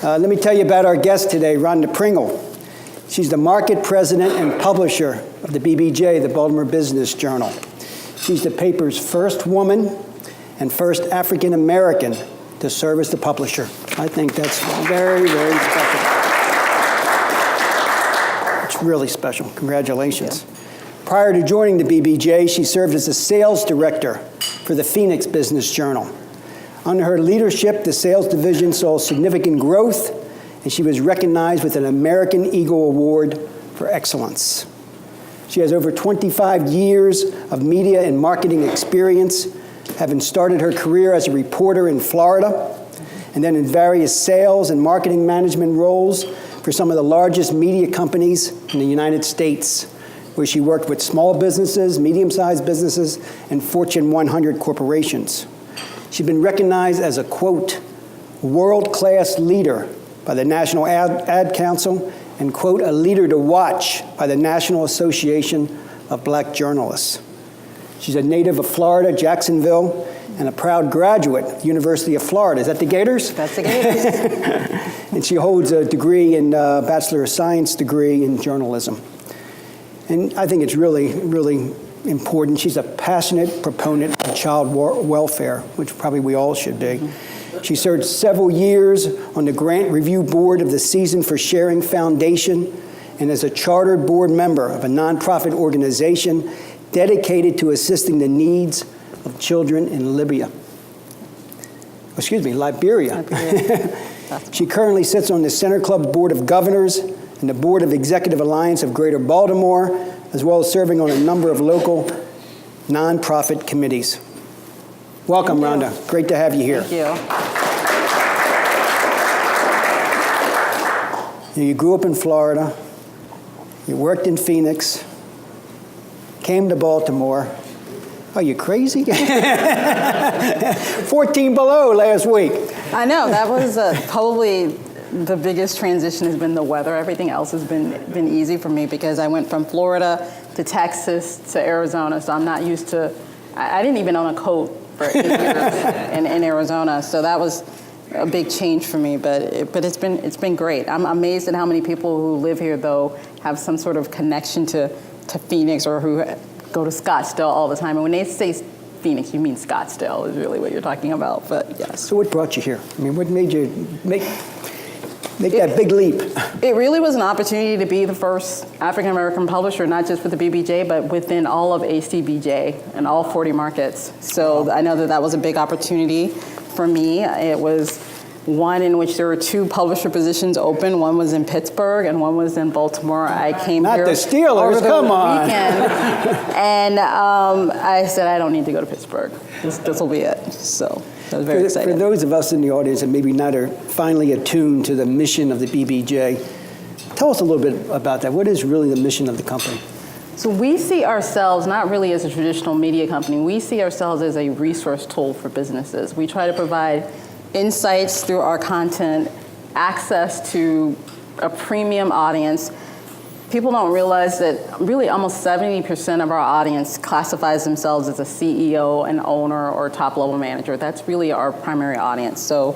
Let me tell you about our guest today, Rhonda Pringle. She's the market president and publisher of the BBJ, the Baltimore Business Journal. She's the paper's first woman and first African American to serve as the publisher. I think that's very, very special. It's really special. Congratulations. Prior to joining the BBJ, she served as the sales director for the Phoenix Business Journal. Under her leadership, the sales division saw significant growth, and she was recognized with an American Eagle Award for excellence. She has over 25 years of media and marketing experience, having started her career as a reporter in Florida, and then in various sales and marketing management roles for some of the largest media companies in the United States, where she worked with small businesses, medium-sized businesses, and Fortune 100 corporations. She's been recognized as a, quote, world-class leader by the National Ad Council and, quote, a leader to watch by the National Association of Black Journalists. She's a native of Florida, Jacksonville, and a proud graduate of the University of Florida. Is that the Gators? That's the Gators. And she holds a degree in Bachelor of Science degree in journalism. And I think it's really, really important. She's a passionate proponent of child welfare, which probably we all should be. She served several years on the grant review board of the Season for Sharing Foundation and as a chartered board member of a nonprofit organization dedicated to assisting the needs of children in Liberia. She currently sits on the Center Club Board of Governors and the Board of Executive Alliance of Greater Baltimore, as well as serving on a number of local nonprofit committees. Welcome, Rhonda. Great to have you here. Thank you. You grew up in Florida. You worked in Phoenix. Came to Baltimore. Are you crazy? 14 below last week. I know. That was probably the biggest transition has been the weather. Everything else has been easy for me because I went from Florida to Texas to Arizona, so I'm not used to. I didn't even own a coat for 8 years in Arizona, so that was a big change for me. But it's been great. I'm amazed at how many people who live here though have some sort of connection to Phoenix or who go to Scottsdale all the time. And when they say Phoenix, you mean Scottsdale is really what you're talking about. But yes. So what brought you here? I mean, what made you make that big leap? It really was an opportunity to be the first African-American publisher, not just with the BBJ, but within all of ACBJ and all 40 markets. So I know that was a big opportunity for me. It was one in which there were 2 publisher positions open. One was in Pittsburgh and one was in Baltimore. I came here. Not the Steelers, over the come on. weekend, and I said, I don't need to go to Pittsburgh. This will be it. So I was very excited. For those of us in the audience that maybe not are finally attuned to the mission of the BBJ, tell us a little bit about that. What is really the mission of the company? So we see ourselves not really as a traditional media company. We see ourselves as a resource tool for businesses. We try to provide insights through our content, access to a premium audience. People don't realize that really almost 70% of our audience classifies themselves as a CEO, an owner, or top-level manager. That's really our primary audience. So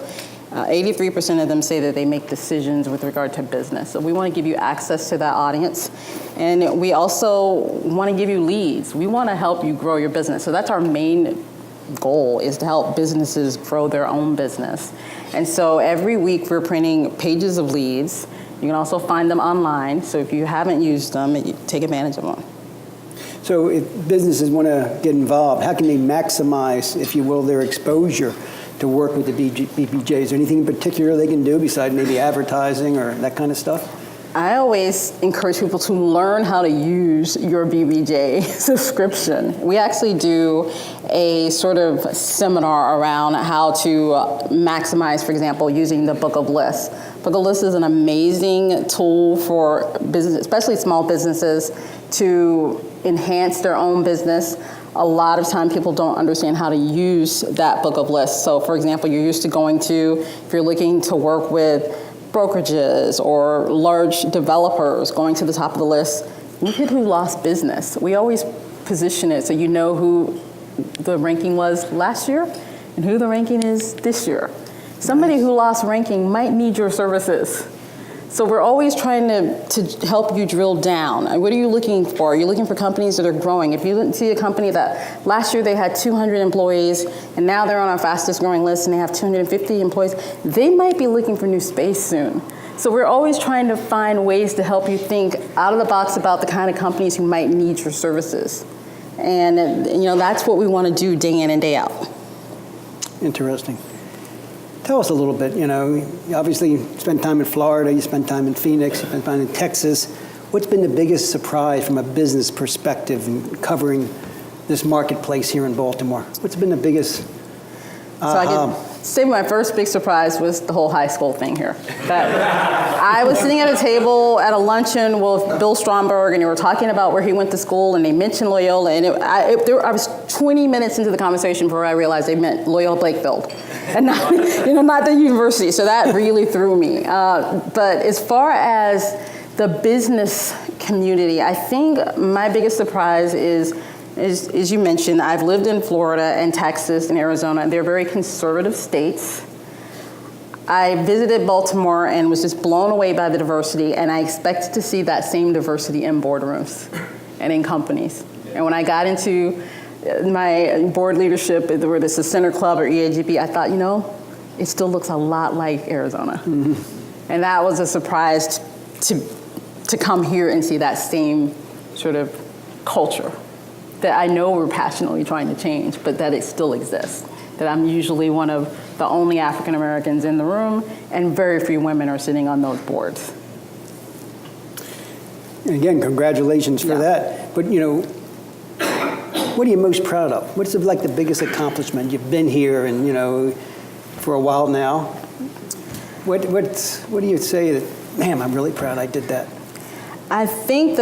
83% of them say that they make decisions with regard to business. So we want to give you access to that audience. And we also want to give you leads. We want to help you grow your business. So that's our main goal, is to help businesses grow their own business. And so every week we're printing pages of leads. You can also find them online. So if you haven't used them, you take advantage of them. So if businesses want to get involved, how can they maximize, if you will, their exposure to work with the BBJ? Is there anything in particular they can do besides maybe advertising or that kind of stuff? I always encourage people to learn how to use your BBJ subscription. We actually do a sort of seminar around how to maximize, for example, using the Book of Lists. Book of Lists is an amazing tool for business, especially small businesses, to enhance their own business. A lot of time people don't understand how to use that Book of Lists. So for example, you're used to going to, if you're looking to work with brokerages or large developers, going to the top of the list, look at who lost business. We always position it so you know who the ranking was last year and who the ranking is this year. Somebody who lost ranking might need your services. So we're always trying to help you drill down. What are you looking for? Are you looking for companies that are growing? If you see a company that last year they had 200 employees and now they're on our fastest growing list and they have 250 employees, they might be looking for new space soon. So we're always trying to find ways to help you think out of the box about the kind of companies who might need your services. And that's what we want to do day in and day out. Interesting. Tell us a little bit, you obviously you spent time in Florida, you spent time in Phoenix, you spent time in Texas. What's been the biggest surprise from a business perspective in covering this marketplace here in Baltimore? What's been the biggest So I could say my first big surprise was the whole high school thing here. I was sitting at a table at a luncheon with Bill Stromberg, and they were talking about where he went to school, and they mentioned Loyola, and I was 20 minutes into the conversation before I realized they meant Loyola Blakefield, and not, not the university. So that really threw me. But as far as the business community, I think my biggest surprise is, as you mentioned, I've lived in Florida and Texas and Arizona. They're very conservative states. I visited Baltimore and was just blown away by the diversity, and I expected to see that same diversity in boardrooms and in companies. And when I got into my board leadership, whether it's the Center Club or EAGP, I thought, it still looks a lot like Arizona. Mm-hmm. And that was a surprise to come here and see that same sort of culture that I know we're passionately trying to change, but that it still exists. That I'm usually one of the only African Americans in the room, and very few women are sitting on those boards. And again, congratulations for that. But what are you most proud of? What's like the biggest accomplishment? You've been here and for a while now. What do you say that, man, I'm really proud I did that? I think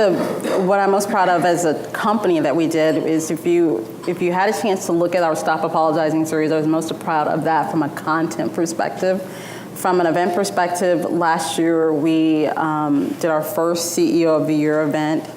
what I'm most proud of as a company that we did is if you had a chance to look at our Stop Apologizing series, I was most proud of that from a content perspective. From an event perspective, last year we did our first CEO of the Year event.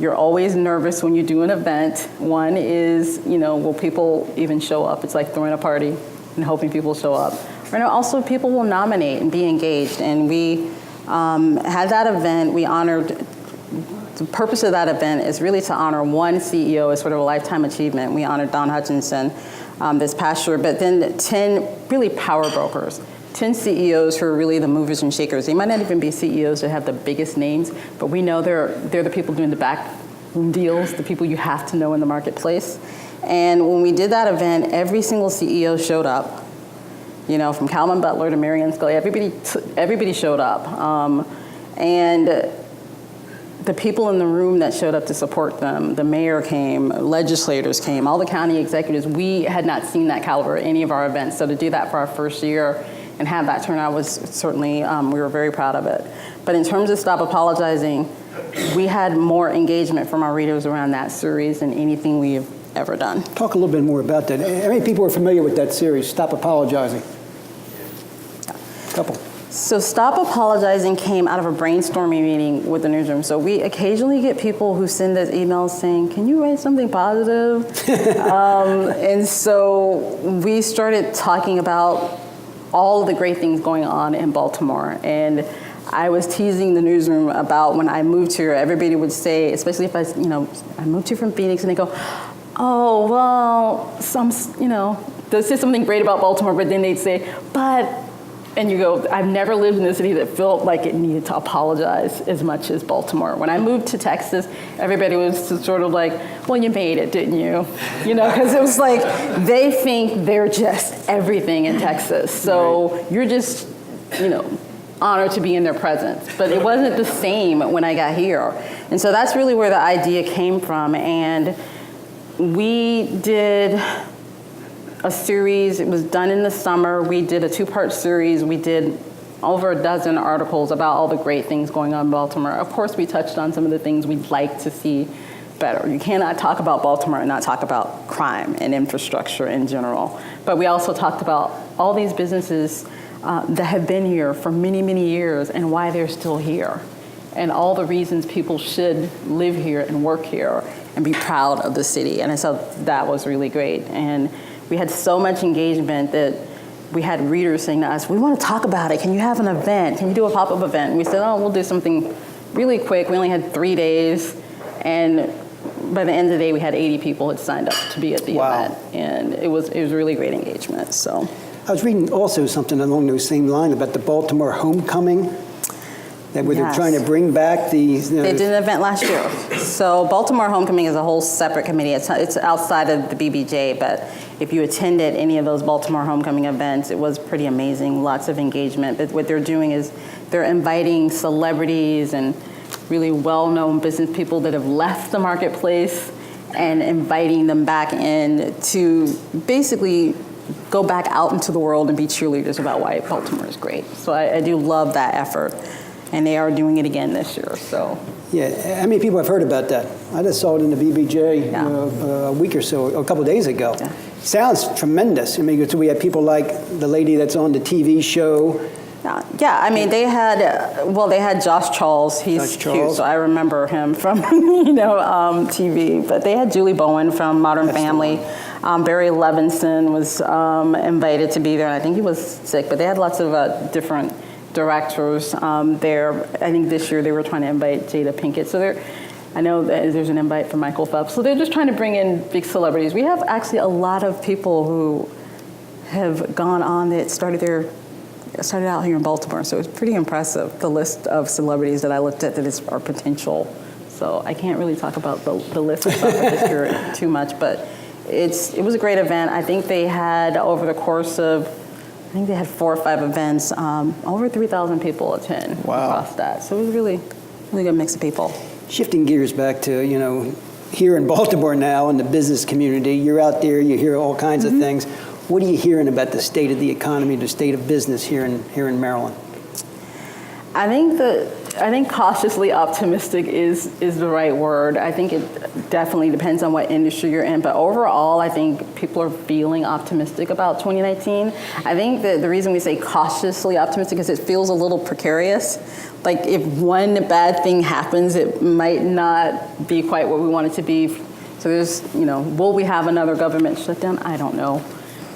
You're always nervous when you do an event. One is, will people even show up? It's like throwing a party and hoping people show up. And also people will nominate and be engaged. And we had that event. We honored, the purpose of that event is really to honor one CEO as sort of a lifetime achievement. We honored Don Hutchinson this past year, but then 10 really power brokers, 10 CEOs who are really the movers and shakers. They might not even be CEOs that have the biggest names, but we know they're the people doing the backroom deals, the people you have to know in the marketplace. And when we did that event, every single CEO showed up. From Calvin Butler to Marianne Scully, everybody showed up. And the people in the room that showed up to support them, the mayor came, legislators came, all the county executives, we had not seen that caliber at any of our events. So to do that for our first year and have that turnout was certainly, we were very proud of it. But in terms of Stop Apologizing, we had more engagement from our readers around that series than anything we've ever done. Talk a little bit more about that. How many people are familiar with that series, Stop Apologizing? Couple. So Stop Apologizing came out of a brainstorming meeting with the newsroom. So we occasionally get people who send us emails saying, can you write something positive? And so we started talking about all of the great things going on in Baltimore. And I was teasing the newsroom about when I moved here, everybody would say, especially if I moved here from Phoenix, and they go, oh, well, they'll say something great about Baltimore, but then they'd say, and you go, I've never lived in a city that felt like it needed to apologize as much as Baltimore. When I moved to Texas, everybody was sort of like, well, you made it, didn't you? Because it was like, they think they're just everything in Texas. So you're just, honored to be in their presence. But it wasn't the same when I got here. And so that's really where the idea came from. And we did a series. It was done in the summer. We did a 2-part series. We did over a dozen articles about all the great things going on in Baltimore. Of course, we touched on some of the things we'd like to see better. You cannot talk about Baltimore and not talk about crime and infrastructure in general. But we also talked about all these businesses that have been here for many, many years and why they're still here, and all the reasons people should live here and work here and be proud of the city. And so that was really great. And we had so much engagement that we had readers saying to us, we want to talk about it. Can you have an event? Can you do a pop-up event? And we said, oh, we'll do something really quick. We only had 3 days. And by the end of the day, we had 80 people had signed up to be at the event. And it was really great engagement. So I was reading also something along those same lines about the Baltimore homecoming, that where they're trying to bring back the... They did an event last year. So Baltimore Homecoming is a whole separate committee. It's outside of the BBJ, but if you attended any of those Baltimore Homecoming events, it was pretty amazing, lots of engagement. But what they're doing is they're inviting celebrities and really well-known business people that have left the marketplace and inviting them back in to basically go back out into the world and be cheerleaders about why Baltimore is great. So I do love that effort. And they are doing it again this year, so. Yeah, how many people have heard about that? I just saw it in the BBJ a week or so, a couple of days ago. Yeah. Sounds tremendous. I mean, so we have people like the lady that's on the TV show. Yeah, I mean, they had Josh Charles. He's cute, so I remember him from, TV. But they had Julie Bowen from Modern Family. Barry Levinson was invited to be there, and I think he was sick. But they had lots of different directors there. I think this year they were trying to invite Jada Pinkett. So I know that there's an invite for Michael Phelps. So they're just trying to bring in big celebrities. We have actually a lot of people who have gone on that started out here in Baltimore. So it's pretty impressive, the list of celebrities that I looked at that are potential. So I can't really talk about the list of stuff for this year too much, but it was a great event. I think they had over the course of 4 or 5 events, over 3,000 people attend across that. So it was really, really good mix of people. Shifting gears back to, here in Baltimore now in the business community, you're out there, you hear all kinds of things. What are you hearing about the state of the economy, the state of business here in Maryland? I think cautiously optimistic is the right word. I think it definitely depends on what industry you're in, but overall, I think people are feeling optimistic about 2019. I think that the reason we say cautiously optimistic is it feels a little precarious. Like if one bad thing happens, it might not be quite what we want it to be. So there's, will we have another government shutdown? I don't know.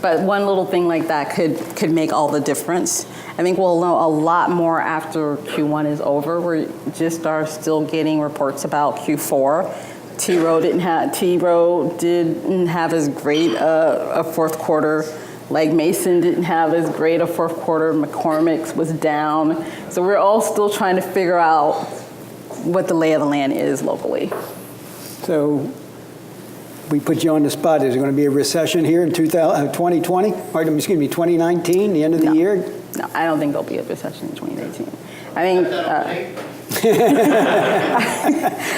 But one little thing like that could make all the difference. I think we'll know a lot more after Q1 is over. We just are still getting reports about Q4. T-Row didn't have as great a fourth quarter. Legg Mason didn't have as great a fourth quarter. McCormick's was down. So we're all still trying to figure out what the lay of the land is locally. So we put you on the spot. Is there going to be a recession here in 2020? Or, excuse me, 2019, the end of the year? No, I don't think there'll be a recession in 2019. I think...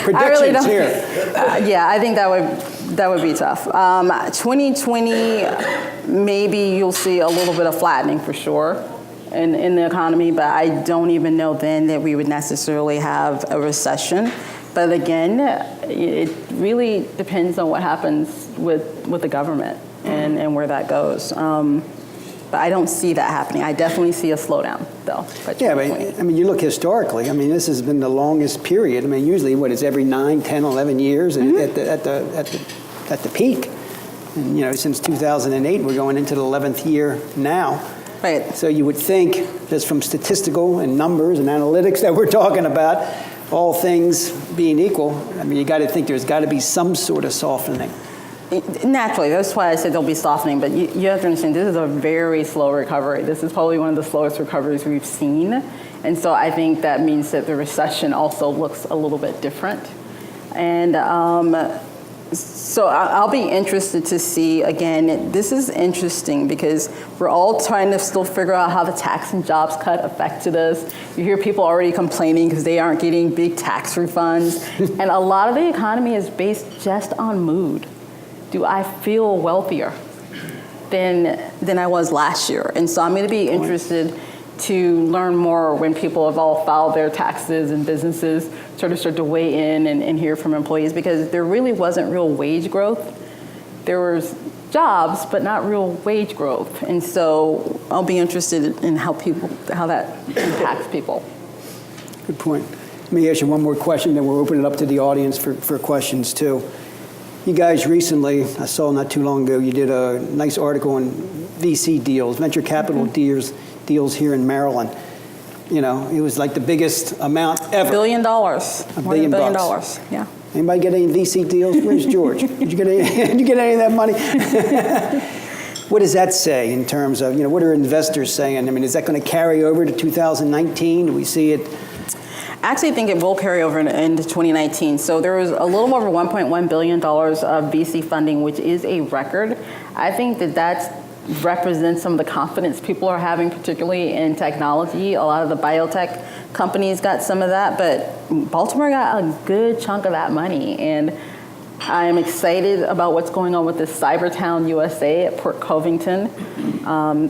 Predictions I really don't, here. I think that would be tough. 2020, maybe you'll see a little bit of flattening for sure in the economy, but I don't even know then that we would necessarily have a recession. But again, it really depends on what happens with the government and where that goes. But I don't see that happening. I definitely see a slowdown, though. Yeah, but I mean, you look historically. I mean, this has been the longest period. I mean, usually, it's every 9, 10, 11 years at the peak. And, since 2008, we're going into the 11th year now. Right. So you would think, just from statistical and numbers and analytics that we're talking about, all things being equal, I mean, you got to think there's got to be some sort of softening. Naturally, that's why I said there'll be softening, but you have to understand this is a very slow recovery. This is probably one of the slowest recoveries we've seen, and so I think that means that the recession also looks a little bit different. And so I'll be interested to see, again, this is interesting because we're all trying to still figure out how the tax and jobs cut affected us. You hear people already complaining because they aren't getting big tax refunds, and a lot of the economy is based just on mood. Do I feel wealthier than I was last year? And so I'm going to be interested to learn more when people have all filed their taxes and businesses sort of start to weigh in and hear from employees, because there really wasn't real wage growth. There was jobs, but not real wage growth. And so I'll be interested in how that impacts people. Good point. Let me ask you one more question, then we'll open it up to the audience for questions too. You guys recently, I saw not too long ago, you did a nice article on VC deals, venture capital deals here in Maryland. You know, it was like the biggest amount ever. $1 billion. More billion than $1 billion. bucks. Yeah. Anybody get any VC deals? Where's George? Did you get any of that money? What does that say in terms of, what are investors saying? I mean, is that going to carry over to 2019? Do we see it? I actually think it will carry over into 2019. So there was a little over $1.1 billion of VC funding, which is a record. I think that represents some of the confidence people are having, particularly in technology. A lot of the biotech companies got some of that, but Baltimore got a good chunk of that money. And I'm excited about what's going on with this Cybertown USA at Port Covington.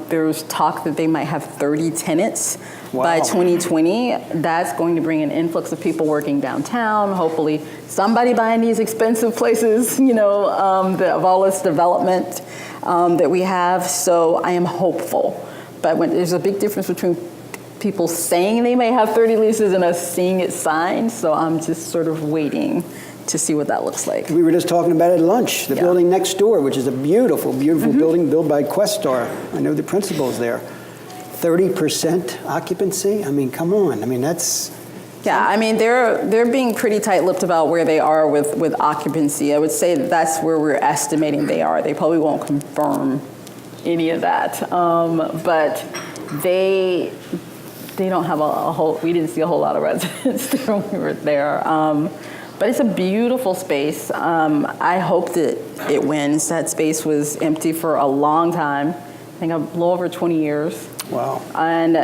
There's talk that they might have 30 tenants by 2020. That's going to bring an influx of people working downtown. Hopefully somebody buying these expensive places, of all this development that we have. So I am hopeful. But there's a big difference between people saying they may have 30 leases and us seeing it signed. So I'm just sort of waiting to see what that looks like. We were just talking about it at lunch, the building next door, which is a beautiful, beautiful building built by Questar. I know the principal's there. 30% occupancy? I mean, come on. I mean, that's... Yeah, I mean, they're being pretty tight-lipped about where they are with occupancy. I would say that's where we're estimating they are. They probably won't confirm any of that. But they don't have a whole... We didn't see a whole lot of residents there when we were there. But it's a beautiful space. I hope that it wins. That space was empty for a long time. I think a little over 20 years. Wow. And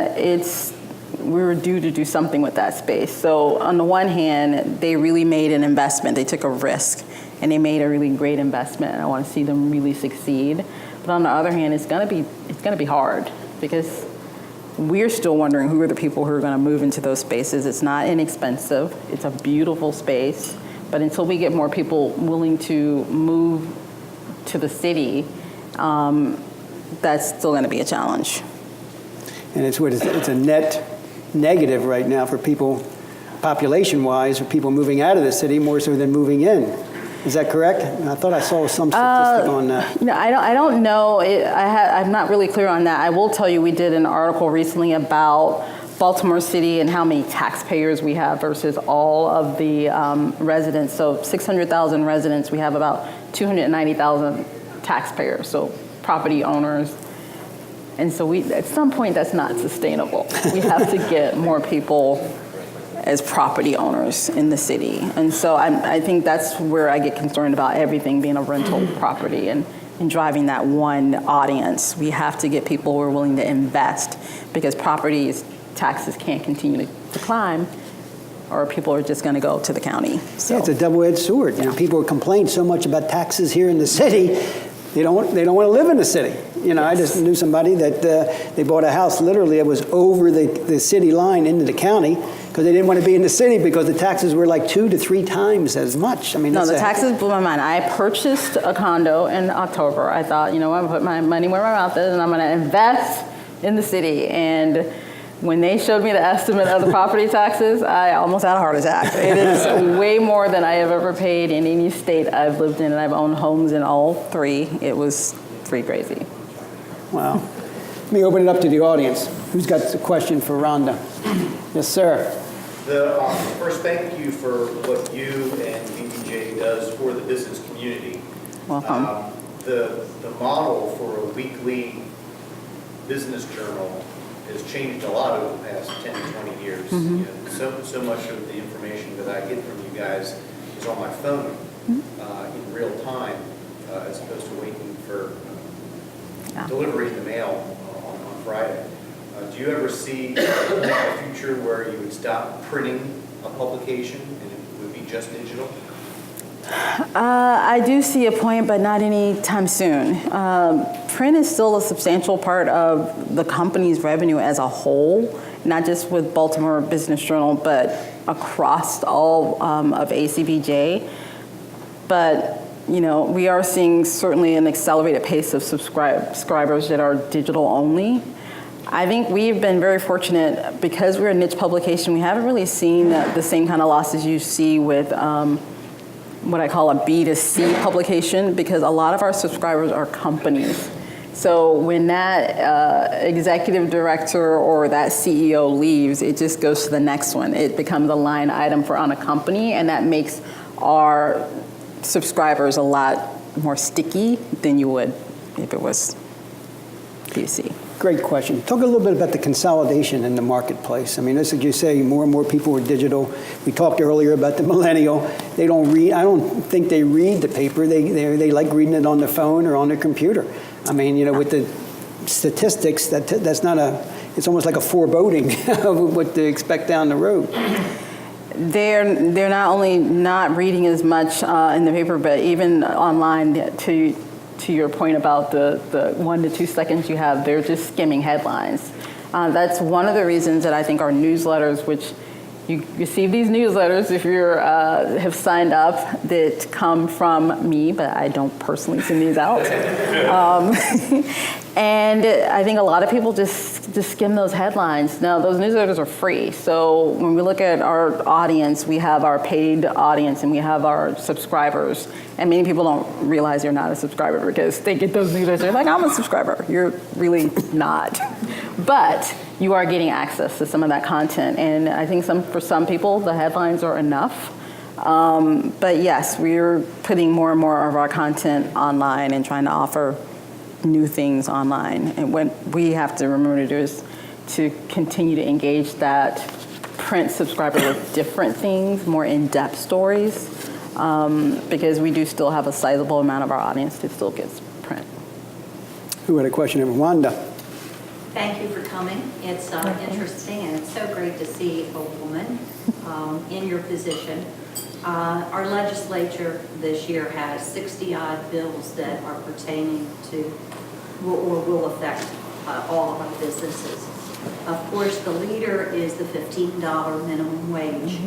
we were due to do something with that space. So on the one hand, they really made an investment. They took a risk, and they made a really great investment. And I want to see them really succeed. But on the other hand, it's gonna be hard because we're still wondering who are the people who are going to move into those spaces. It's not inexpensive. It's a beautiful space. But until we get more people willing to move to the city, that's still going to be a challenge. And it's a net negative right now for people, population-wise, for people moving out of the city more so than moving in. Is that correct? I thought I saw some statistic on that. I don't know. I'm not really clear on that. I will tell you we did an article recently about Baltimore City and how many taxpayers we have versus all of the residents. So 600,000 residents, we have about 290,000 taxpayers, so property owners. And so at some point, that's not sustainable. We have to get more people as property owners in the city. And so I think that's where I get concerned about everything being a rental property and driving that one audience. We have to get people who are willing to invest because taxes can't continue to climb or people are just going to go to the county. So. Yeah, it's a double-edged sword. Yeah. People complain so much about taxes here in the city, they don't want to live in the city. Yes. I just knew somebody that they bought a house literally that was over the city line into the county because they didn't want to be in the city because the taxes were like 2 to 3 times as much. I mean, no, the taxes blew my mind. I purchased a condo in October. I thought, I'm going to put my money where my mouth is and I'm going to invest in the city. And when they showed me the estimate of the property taxes, I almost had a heart attack. It is way more than I have ever paid in any state I've lived in, and I've owned homes in all 3. It was pretty crazy. Wow. Let me open it up to the audience. Who's got a question for Rhonda? Yes, sir. First, thank you for what you and BBJ does for the business community. Welcome. The model for a weekly business journal has changed a lot over the past 10 to 20 years. Mm-hmm. So much of the information that I get from you guys is on my phone in real time as opposed to waiting for delivery in the mail on Friday. Do you ever see a future where you would stop printing a publication and it would be just digital? I do see a point, but not anytime soon. Print is still a substantial part of the company's revenue as a whole, not just with Baltimore Business Journal, but across all of ACBJ. But we are seeing certainly an accelerated pace of subscribers that are digital only. I think we've been very fortunate because we're a niche publication. We haven't really seen the same kind of losses you see with what I call a B2C publication, because a lot of our subscribers are companies. So when that executive director or that CEO leaves, it just goes to the next one. It becomes a line item on a company, and that makes our subscribers a lot more sticky than you would if it was B2C. Great question. Talk a little bit about the consolidation in the marketplace. I mean, as you say, more and more people are digital. We talked earlier about the millennial. They don't read. I don't think they read the paper. They like reading it on their phone or on their computer. I mean, with the statistics, that's not a. It's almost like a foreboding of what to expect down the road. They're not only not reading as much in the paper, but even online. To your point about the 1 to 2 seconds you have, they're just skimming headlines. That's one of the reasons that I think our newsletters, which you receive these newsletters if you have signed up, that come from me, but I don't personally send these out. And I think a lot of people just skim those headlines. Now, those newsletters are free. So when we look at our audience, we have our paid audience and we have our subscribers. And many people don't realize you're not a subscriber because they get those newsletters. They're like, I'm a subscriber. You're really not. But you are getting access to some of that content. And I think for some people, the headlines are enough. But yes, we're putting more and more of our content online and trying to offer new things online. And what we have to remember to do is to continue to engage that print subscriber with different things, more in-depth stories, because we do still have a sizable amount of our audience that still gets print. Who had a question? Rhonda. Thank you for coming. It's interesting, and it's so great to see a woman in your position. Our legislature this year has 60-odd bills that are pertaining to or will affect all of our businesses. Of course, the leader is the $15 minimum wage.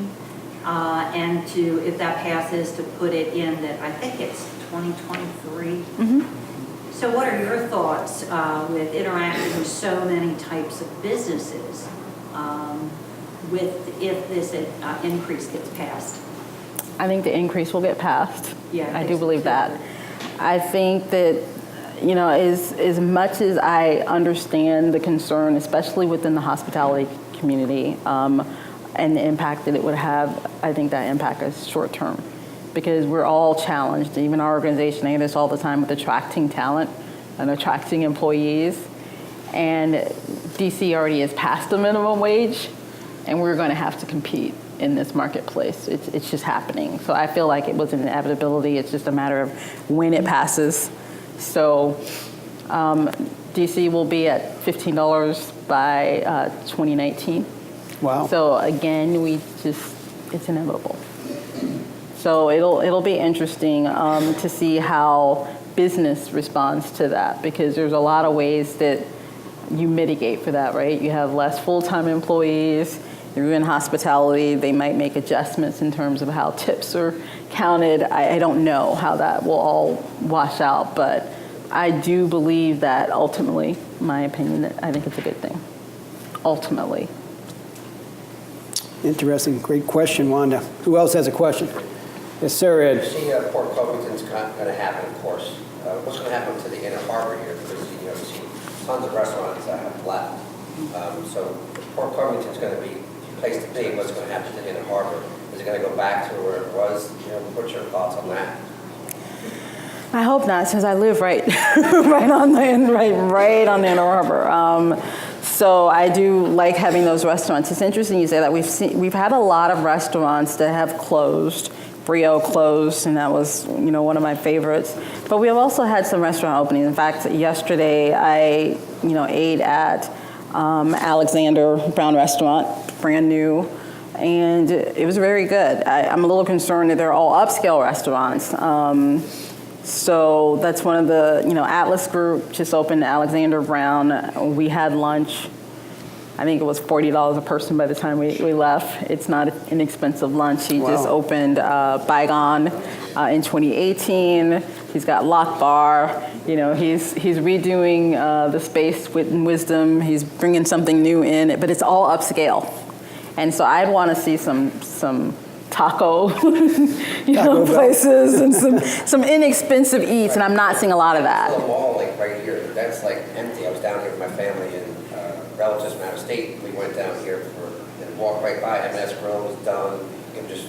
And if that passes, to put it in that I think it's 2023. So what are your thoughts with interacting with so many types of businesses if this increase gets passed? I think the increase will get passed. Yeah, I do believe that. I think that, as much as I understand the concern, especially within the hospitality community, and the impact that it would have, I think that impact is short term. Because we're all challenged, even our organization, I hear this all the time with attracting talent and attracting employees. And DC already has passed the minimum wage, and we're going to have to compete in this marketplace. It's just happening. So I feel like it was an inevitability. It's just a matter of when it passes. So DC will be at $15 by 2019. Wow. So again, it's inevitable. So it'll be interesting to see how business responds to that, because there's a lot of ways that you mitigate for that, right? You have less full-time employees. You're in hospitality. They might make adjustments in terms of how tips are counted. I don't know how that will all wash out, but I do believe that ultimately, my opinion, that I think it's a good thing. Ultimately. Interesting. Great question, Wanda. Who else has a question? Yes, sir, Ed. You see, Port Covington's going to happen, of course. What's going to happen to the Inner Harbor here? Because you see tons of restaurants that have left. So Port Covington's going to be a place to be. What's going to happen to the Inner Harbor? Is it going to go back to where it was? What's your thoughts on that? I hope not, since I live right on the Inner Harbor. So I do like having those restaurants. It's interesting you say that. We've had a lot of restaurants that have closed. Brio closed, and that was one of my favorites. But we have also had some restaurant openings. In fact, yesterday I ate at Alexander Brown Restaurant, brand new, and it was very good. I'm a little concerned that they're all upscale restaurants. So that's one of the, Atlas Group just opened Alexander Brown. We had lunch. I think it was $40 a person by the time we left. It's not an inexpensive lunch. He just opened Bygone in 2018. He's got Lock Bar. He's redoing the space with Wisdom. He's bringing something new in, but it's all upscale. And so I'd want to see some taco, Taco Bell. places and some inexpensive eats, and I'm not seeing a lot of The that. mall, like right here, that's like empty. I was down here with my family and relatives from out of state. We went down here and walked right by. M&S Grill was done. It was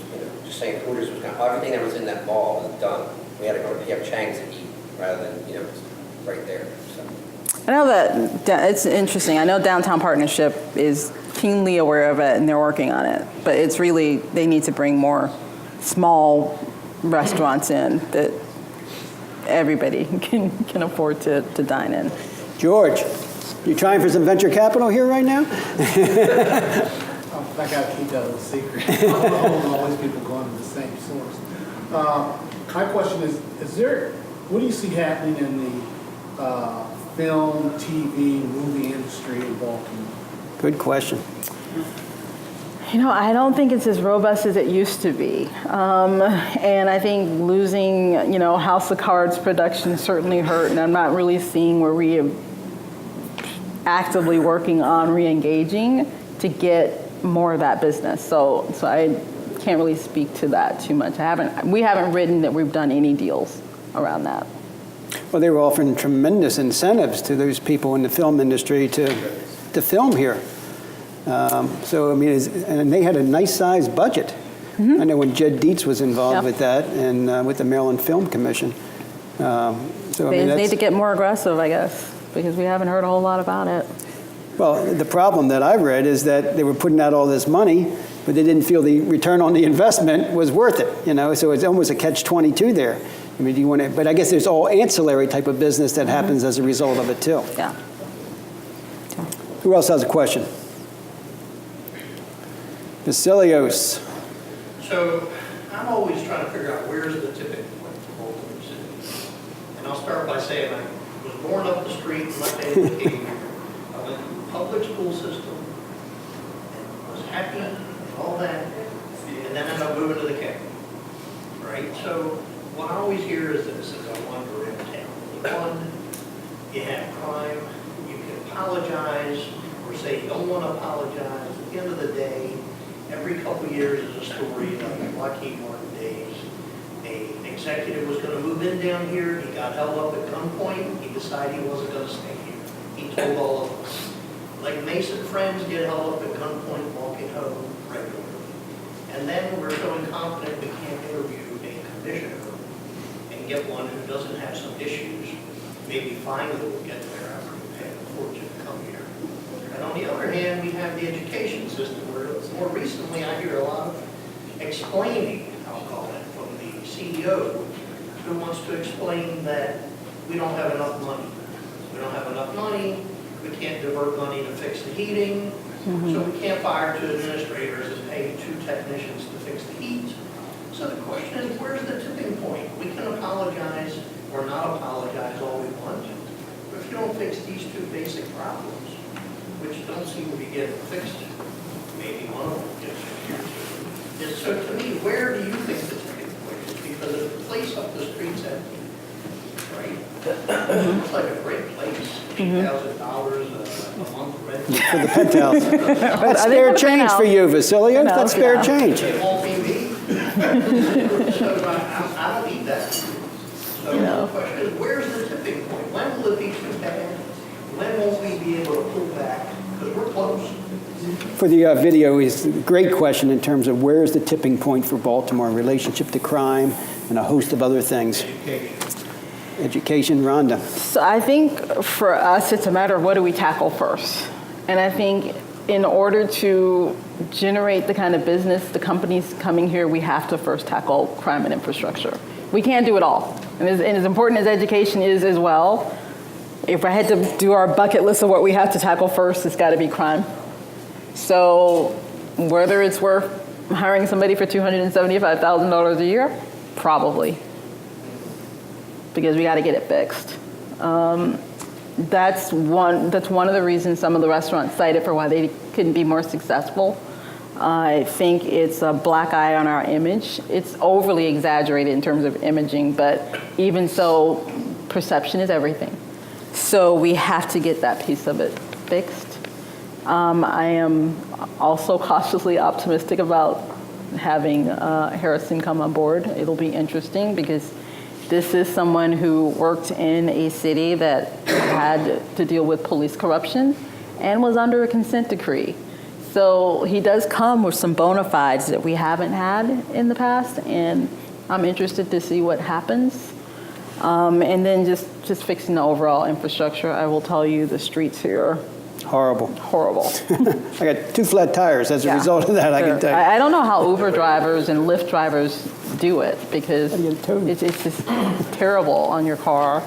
just saying Hooters was gone. Everything that was in that mall was done. We had to go to P.F. Chang's to eat rather than, right there. So. I know that it's interesting. I know Downtown Partnership is keenly aware of it and they're working on it, but it's really, they need to bring more small restaurants in that everybody can afford to dine in. George, you trying for some venture capital here right now? I got to keep that a secret. I don't know always people going to the same source. My question is what do you see happening in the film, TV, movie industry in Baltimore? Good question. I don't think it's as robust as it used to be. And I think losing, House of Cards production certainly hurt, and I'm not really seeing where we are actively working on re-engaging to get more of that business. So I can't really speak to that too much. We haven't written that we've done any deals around that. Well, they were offering tremendous incentives to those people in the film industry to film here. And they had a nice-sized budget. I know when Jed Dietz was involved with that and with the Maryland Film Commission. They need to get more aggressive, I guess, because we haven't heard a whole lot about it. Well, the problem that I read is that they were putting out all this money, but they didn't feel the return on the investment was worth it. So it's almost a catch-22 there. But I guess there's all ancillary type of business that happens as a result of it too. Yeah. Who else has a question? Vasilios. So I'm always trying to figure out where's the tipping point for Baltimore City. And I'll start by saying I was born up the street in my family came here. I went through the public school system and was happy and all that. And then I ended up moving to the county. Right? So what I always hear is this as I wander around town. One, you have crime, you can apologize or say you don't want to apologize. At the end of the day, every couple of years is a story like Lockheed Martin days. An executive was going to move in down here. He got held up at gunpoint. He decided he wasn't going to stay here. He told all of us. Like Mason friends get held up at gunpoint walking home regularly. And then we're so incompetent we can't interview a commissioner and get one who doesn't have some issues. Maybe finally we'll get there after we pay a fortune to come here. And on the other hand, we have the education system where more recently I hear a lot of explaining, I'll call it, from the CEO who wants to explain that we don't have enough money. We don't have enough money, we can't divert money to fix the heating, so we can't fire 2 administrators and pay 2 technicians to fix the heat. So the question is, where's the tipping point? We can apologize or not apologize all we want, but if you don't fix these 2 basic problems, which don't seem to be getting fixed, maybe one of them gets fixed. So to me, where do you think the tipping point is? Because if the place up the street's empty, right? It looks like a great place, $8,000 a month rent. For the penthouse. That's spare change for you, Vasilios. That's spare change. It won't be me. So I don't need that. So the question is, where's the tipping point? When will it be too bad? When won't we be able to pull back? Because we're close. For the video is a great question in terms of where is the tipping point for Baltimore in relationship to crime and a host of other things. Education, Rhonda. So I think for us, it's a matter of what do we tackle first. And I think in order to generate the kind of business, the companies coming here, we have to first tackle crime and infrastructure. We can't do it all. And as important as education is as well, if I had to do our bucket list of what we have to tackle first, it's got to be crime. So whether it's worth hiring somebody for $275,000 a year, probably, because we got to get it fixed. That's one of the reasons some of the restaurants cited for why they couldn't be more successful. I think it's a black eye on our image. It's overly exaggerated in terms of imaging, but even so, perception is everything. So we have to get that piece of it fixed. I am also cautiously optimistic about having Harrison come on board. It'll be interesting because this is someone who worked in a city that had to deal with police corruption and was under a consent decree. So he does come with some bona fides that we haven't had in the past, and I'm interested to see what happens. And then just fixing the overall infrastructure. I will tell you, the streets here are Horrible. horrible. I got 2 flat tires as a Yeah. result of that, I can tell you. I don't know how Uber drivers and Lyft drivers do it because I get towed. it's just terrible on your car.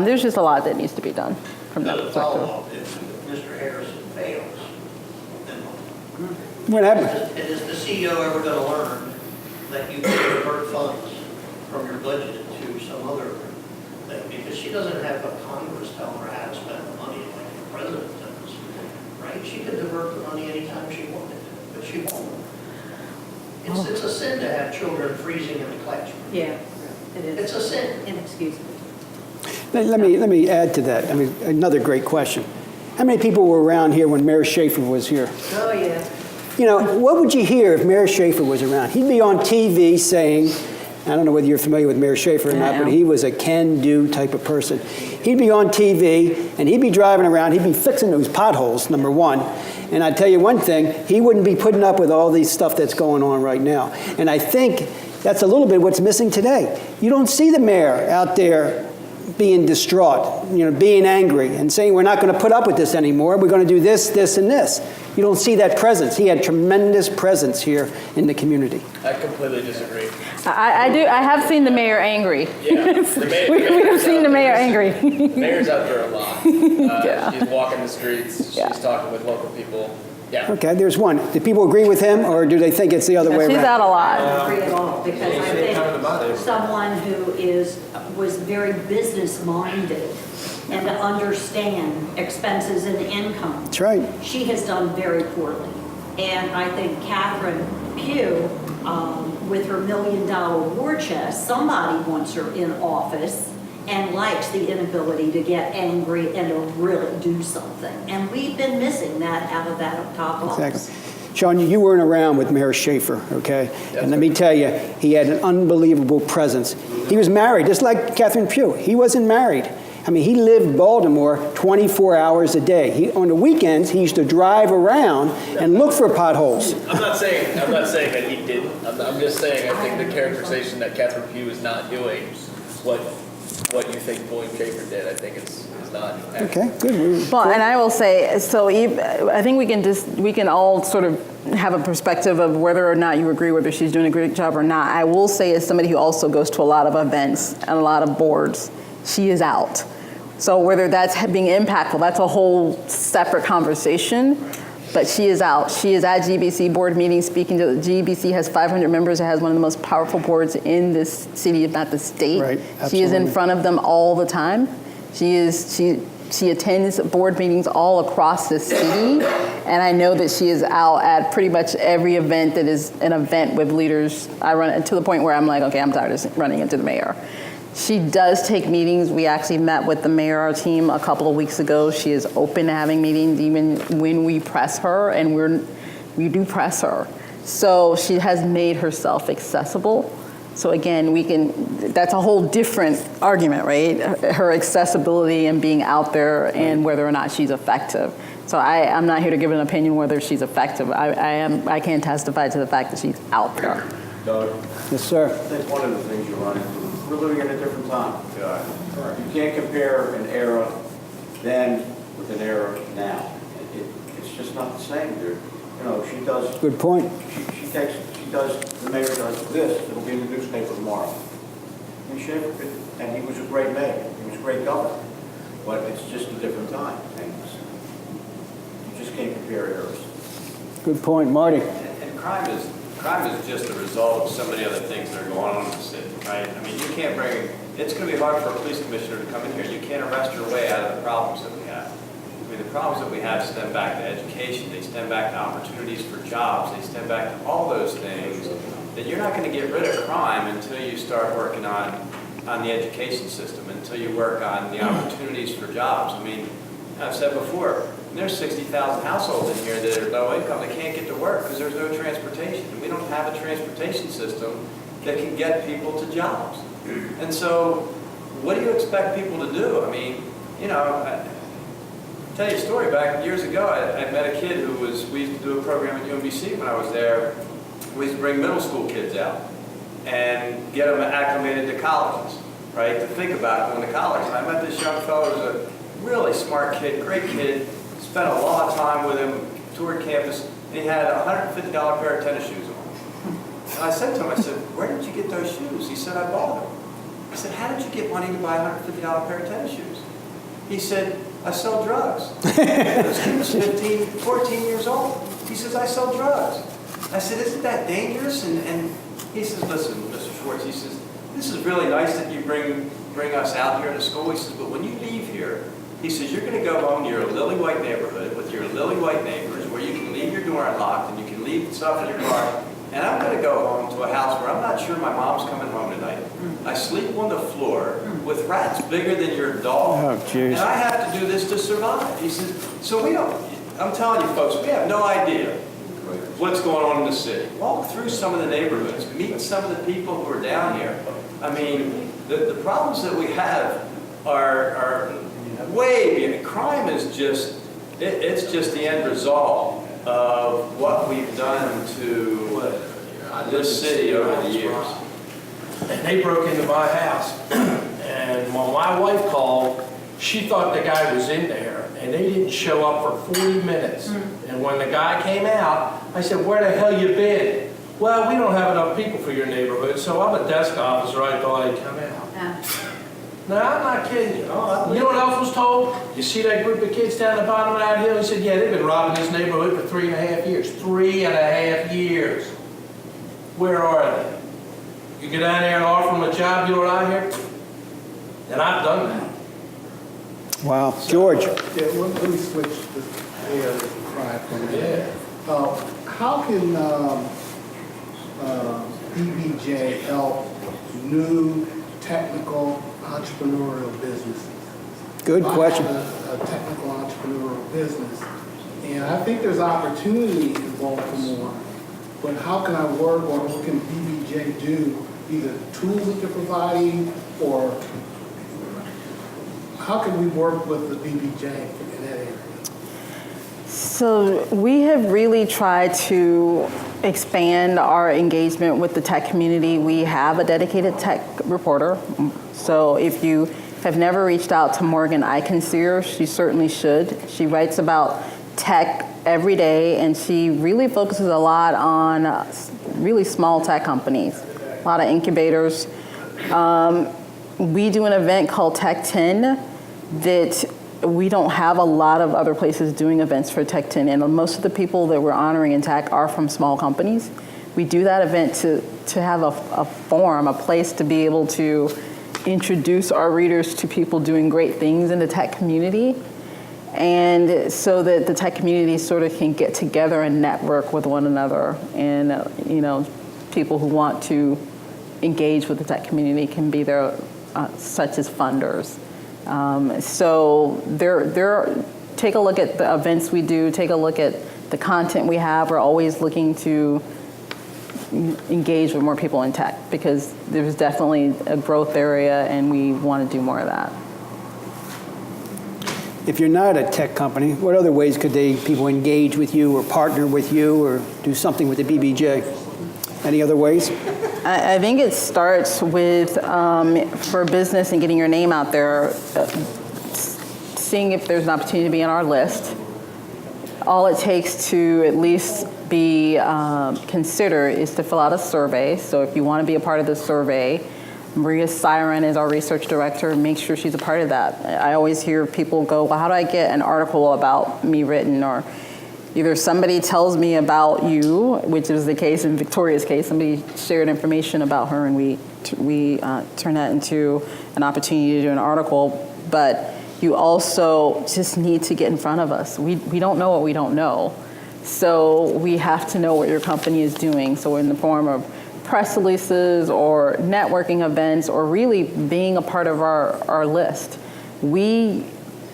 There's just a lot that needs to be done from that The perspective. follow-up is if Mr. Harrison fails, then What happened? is the CEO ever going to learn that you can divert funds from your budget to some other thing? Because she doesn't have a Congress telling her how to spend the money like the president does, right? She could divert the money anytime she wanted, but she won't. It's a sin to have children freezing in the classroom. Yeah, it is. It's a sin. Inexcusable. Let me add to that. I mean, another great question. How many people were around here when Mayor Schaefer was here? Oh, yeah. You know, what would you hear if Mayor Schaefer was around? He'd be on TV saying, I don't know whether you're familiar with Mayor Schaefer or not, but he was a can-do type of person. He'd be on TV, and he'd be driving around. He'd be fixing those potholes, number one. And I tell you one thing, he wouldn't be putting up with all these stuff that's going on right now. And I think that's a little bit what's missing today. You don't see the mayor out there being distraught, being angry and saying, we're not going to put up with this anymore. We're going to do this, this, and this. You don't see that presence. He had tremendous presence here in the community. I completely disagree. I do. I have seen the mayor angry. Yeah, the mayor, we have seen the mayor angry. Mayor's out there a lot. Yeah. She's walking the streets. Yeah. She's talking with local people. Yeah. Okay, there's one. Do people agree with him, or do they think it's the other way She's around? out a lot. I don't agree at all, because I think someone who was very business-minded and to understand expenses and income. That's right. She has done very poorly. And I think Catherine Pugh, with her $1 million war chest, somebody wants her in office and likes the inability to get angry and to really do something. And we've been missing that out of that top office. Exactly. Sean, you weren't around with Mayor Schaefer, okay? And let me tell you, he had an unbelievable presence. He was married, just like Catherine Pugh. He wasn't married. I mean, he lived Baltimore 24 hours a day. On the weekends, he used to drive around and look for potholes. I'm not saying that he didn't. I'm just saying I think the characterization that Catherine Pugh is not doing what you think William Schaefer did, I think it's not accurate. Okay, good. Well, and I will say, so I think we can all sort of have a perspective of whether or not you agree whether she's doing a great job or not. I will say, as somebody who also goes to a lot of events and a lot of boards, she is out. So whether that's being impactful, that's a whole separate conversation. But she is out. She is at GBC board meetings speaking to. GBC has 500 members. It has one of the most powerful boards in this city, if not the state. Right, She is in absolutely. front of them all the time. She attends board meetings all across the city, and I know that she is out at pretty much every event that is an event with leaders. I run to the point where I'm like, okay, I'm tired of running into the mayor. She does take meetings. We actually met with the mayor, our team, a couple of weeks ago. She is open to having meetings even when we press her, and we do press her. So she has made herself accessible. So again, that's a whole different argument, right? Her accessibility and being out there and whether or not she's effective. So I'm not here to give an opinion whether she's effective. I can testify to the fact that she's out there. Doug, Yes, sir. I think one of the things you're running into, we're living in a different time. You can't compare an era then with an era now. It's just not the same, dude. She does. Good point. The mayor does this, it'll be in the newspaper tomorrow. And he was a great mayor, he was a great governor, but it's just a different time. And you just can't compare eras. Good point, Marty. And crime is just a result of so many other things that are going on in the city, right? I mean, it's going to be hard for a police commissioner to come in here. You can't arrest your way out of the problems that we have. I mean, the problems that we have stem back to education. They stem back to opportunities for jobs. They stem back to all those things that you're not going to get rid of crime until you start working on the education system, until you work on the opportunities for jobs. I mean, I've said before, And there's 60,000 households in here that are low income, they can't get to work because there's no transportation. And we don't have a transportation system that can get people to jobs. And so, what do you expect people to do? I mean, you know, I'll tell you a story. Back years ago, I met a kid who we used to do a program at UMBC when I was there. We used to bring middle school kids out and get them acclimated to colleges, right? To think about going to college. And I met this young fellow who was a really smart kid, great kid, spent a lot of time with him, toured campus, and he had a $150 pair of tennis shoes on. And I said to him, I said, where did you get those shoes? He said, I bought them. I said, how did you get money to buy a $150 pair of tennis shoes? He said, I sell drugs. This kid was 15, 14 years old. He says, I sell drugs. I said, isn't that dangerous? And he says, listen, Mr. Schwartz, he says, this is really nice that you bring us out here to school. He says, but when you leave here, he says, you're going to go home to your lily white neighborhood with your lily white neighbors where you can leave your door unlocked and you can leave stuff in your car. And I'm going to go home to a house where I'm not sure my mom's coming home tonight. I sleep on the floor with rats bigger than your dog. Oh, jeez. And I have to do this to survive. He says, so we don't, I'm telling you folks, we have no idea what's going on in the city. Walk through some of the neighborhoods, meet some of the people who are down here. I mean, the problems that we have are way beyond. Crime is just, it's just the end result of what we've done to this city over the years. And they broke into my house. And when my wife called, she thought the guy was in there, and they didn't show up for 40 minutes. And when the guy came out, I said, where the hell you been? Well, we don't have enough people for your neighborhood, so I'm a desk officer. I thought I'd come out. No, I'm not kidding you. You know what else was told? You see that group of kids down the bottom of that hill? He said, yeah, they've been robbing this neighborhood for 3.5 years. 3.5 years. Where are they? You go down there and offer them a job, you know what I hear? And I've done that. Wow. George. Yeah, let me switch the air cry for a minute. Yeah. How can BBJ help new technical entrepreneurial businesses? Good question. I have a technical entrepreneurial business, and I think there's opportunity in Baltimore, but how can I work, or what can BBJ do, either tools that they're providing, or how can we work with the BBJ in that area? So we have really tried to expand our engagement with the tech community. We have a dedicated tech reporter. So if you have never reached out to Morgan Iconseer, she certainly should. She writes about tech every day, and she really focuses a lot on really small tech companies, a lot of incubators. We do an event called Tech 10 that we don't have a lot of other places doing events for Tech 10, and most of the people that we're honoring in tech are from small companies. We do that event to have a forum, a place to be able to introduce our readers to people doing great things in the tech community, and so that the tech community sort of can get together and network with one another, and people who want to engage with the tech community can be there, such as funders. So take a look at the events we do, take a look at the content we have. We're always looking to engage with more people in tech because there's definitely a growth area and we want to do more of that. If you're not a tech company, what other ways could people engage with you or partner with you or do something with the BBJ? Any other ways? I think it starts with, for business and getting your name out there, seeing if there's an opportunity to be on our list. All it takes to at least be considered is to fill out a survey. So if you want to be a part of the survey, Maria Siren is our research director. Make sure she's a part of that. I always hear people go, well, how do I get an article about me written? Or either somebody tells me about you, which is the case in Victoria's case. Somebody shared information about her, and we turn that into an opportunity to do an article. But you also just need to get in front of us. We don't know what we don't know. So we have to know what your company is doing. So in the form of press releases or networking events or really being a part of our list. We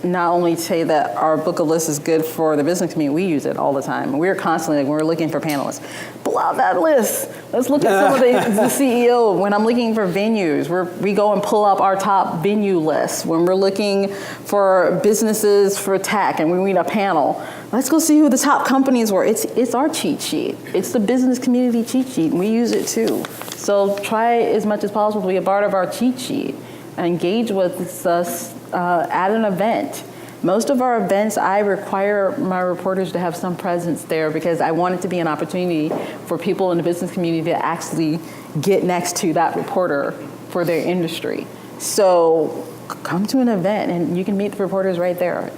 not only say that our book of lists is good for the business community, we use it all the time. We're constantly, like, when we're looking for panelists, pull out that list. Let's look at some of the CEO. When I'm looking for venues, we go and pull up our top venue list. When we're looking for businesses for tech and we need a panel, let's go see who the top companies were. It's our cheat sheet. It's the business community cheat sheet, and we use it too. So try as much as possible to be a part of our cheat sheet. Engage with us at an event. Most of our events, I require my reporters to have some presence there because I want it to be an opportunity for people in the business community to actually get next to that reporter for their industry. So come to an event and you can meet the reporters right there.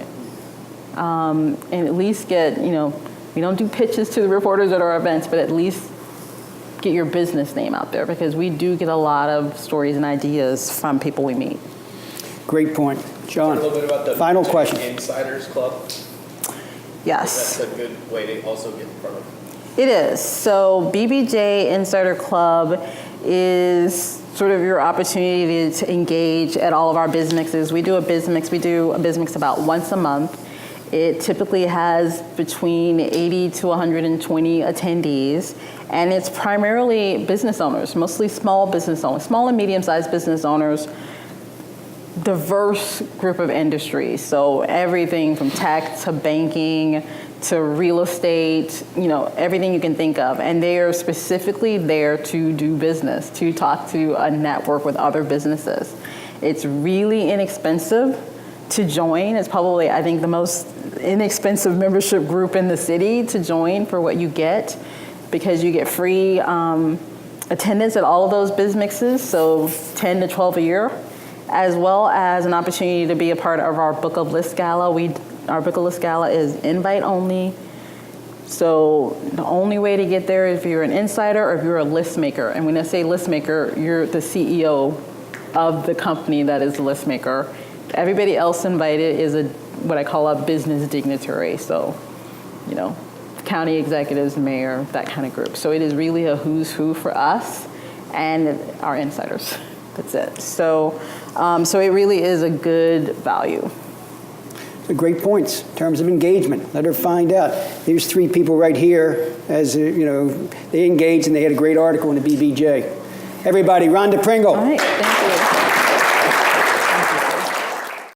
And at least get, we don't do pitches to the reporters at our events, but at least get your business name out there because we do get a lot of stories and ideas from people we meet. Great point. John, Talk a little bit about the final question. Insiders Club. Yes. That's a good way to also get in front of. It is. So BBJ Insider Club is sort of your opportunity to engage at all of our BizMixes. We do a BizMix about once a month. It typically has between 80 to 120 attendees, and it's primarily business owners, mostly small business owners, small and medium-sized business owners, diverse group of industries. So everything from tech to banking to real estate, everything you can think of. And they are specifically there to do business, to talk to a network with other businesses. It's really inexpensive to join. It's probably, I think, the most inexpensive membership group in the city to join for what you get, because you get free attendance at all of those BizMixes, so 10 to 12 a year, as well as an opportunity to be a part of our Book of List Gala. Our Book of List Gala is invite only. So the only way to get there is if you're an insider or if you're a list maker. And when I say list maker, you're the CEO of the company that is the list maker. Everybody else invited is what I call a business dignitary. So, county executives, mayor, that kind of group. So it is really a who's who for us and our insiders. That's it. So it really is a good value. Great points in terms of engagement. Let her find out. Here's three people right here, as they engaged and they had a great article in the BBJ. Everybody, Rhonda Pringle. All right, thank you.